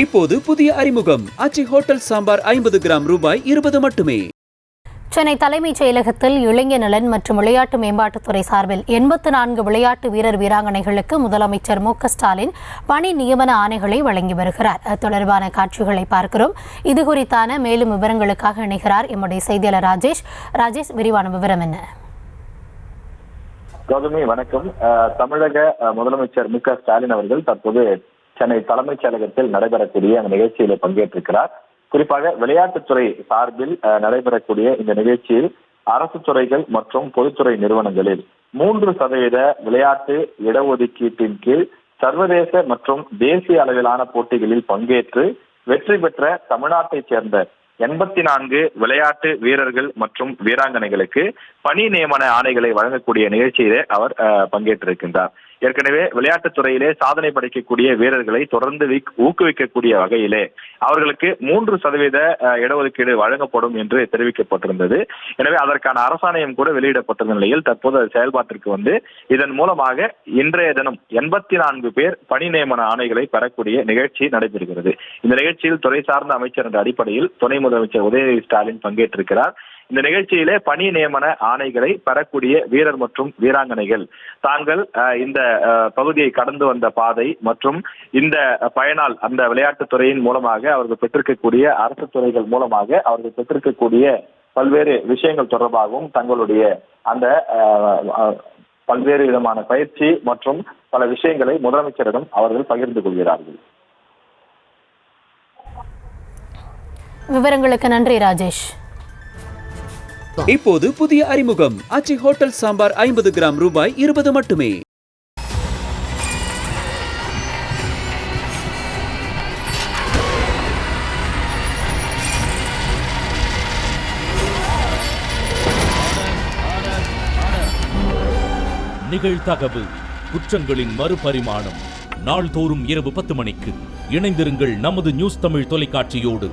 இப்போது புதிய அறிமுகம் ஆச்சி ஹோட்டல் சாம்பார் 50 கிராம் ரூபாய் 20 மட்டுமே. சென்னை தலைமைச் செயலகத்தில் இளைஞர் நலன் மற்றும் விளையாட்டு மேம்பாட்டுத்துறை சார்பில் 84 விளையாட்டு வீரர் வீராங்கனைகளுக்கு முதலமைச்சர் மு.க.ஸ்டாலின் பணி நியமன ஆணைகளை வழங்கி வருகிறார். அது தொடர்பான காட்சிகளை பார்க்கிறோம். இது குறித்தான மேலும் விவரங்களுக்காக இணைகிறார் எம்முடைய செய்தியாளர் ராஜேஷ். விரிவான விவரம் என்ன? கௌதமி வணக்கம். தமிழக முதலமைச்சர் மு.க.ஸ்டாலின் அவர்கள் தற்போது சென்னை தலைமைச் செயலகத்தில் நடைபெறக்கூடிய அந்த நிகழ்ச்சியில பங்கேற்றிருக்கிறார். குறிப்பாக விளையாட்டுத்துறை சார்பில் நடைபெறக்கூடிய இந்த நிகழ்ச்சியில் அரசு துறைகள் மற்றும் பொதுத்துறை நிறுவனங்களில் 3% விளையாட்டு இடஒதுக்கீட்டின் கீழ் சர்வதேச மற்றும் தேசிய அளவிலான போட்டிகளில் பங்கேற்று வெற்றி பெற்ற தமிழ்நாட்டைச் சேர்ந்த 84 விளையாட்டு வீரர்கள் மற்றும் வீராங்கனைகளுக்கு பணி நியமன ஆணைகளை வழங்கக்கூடிய நிகழ்ச்சியிலே அவர் பங்கேற்றிருக்கின்றார். ஏற்கனவே விளையாட்டுத் துறையிலே சாதனை படைக்கக்கூடிய வீரர்களை தொடர்ந்து ஊக்குவிக்கக்கூடிய வகையிலே அவர்களுக்கு 3% இடஒதுக்கீடு வழங்கப்படும் என்று தெரிவிக்கப்பட்டிருந்தது. எனவே அதற்கான அரசாணையம் கூட வெளியிடப்பட்டிருந்த நிலையில் தற்போது அது செயல்பாட்டிற்கு வந்து இதன் மூலமாக இன்றைய தினம் 84 பேர் பணி நியமன ஆணைகளை பெறக்கூடிய நிகழ்ச்சி நடைபெறுகிறது. இந்த நிகழ்ச்சியில் துறை சார்ந்த அமைச்சர் என்ற அடிப்படையில் துணை முதலமைச்சர் உதயநிதி ஸ்டாலின் பங்கேற்றிருக்கிறார். இந்த நிகழ்ச்சியிலே பணி நியமன ஆணைகளை பெறக்கூடிய வீரர் மற்றும் வீராங்கனைகள் தாங்கள் இந்த பகுதியை கடந்து வந்த பாதை மற்றும் இந்த பயனால் அந்த விளையாட்டுத் துறையின் மூலமாக அவர்கள் பெற்றிருக்கக்கூடிய அரசு துறைகள் மூலமாக அவர்கள் பெற்றிருக்கக்கூடிய பல்வேறு விஷயங்கள் தொடர்பாகவும் தங்களுடைய அந்த பல்வேறு விதமான பயிற்சி மற்றும் பல விஷயங்களை முதலமைச்சரிடம் அவர்கள் பகிர்ந்து கொள்கிறார்கள். விவரங்களுக்கு நன்றி ராஜேஷ். இப்போது புதிய அறிமுகம் ஆச்சி ஹோட்டல் சாம்பார் 50 கிராம் ரூபாய் 20 மட்டுமே. நிகழ்தகவு குற்றங்களின் மறுபரிமாணம் நாள்தோறும் இரவு 10 மணிக்கு இணைந்திருங்கள் நமது நியூஸ் தமிழ் தொலைக்காட்சியோடு.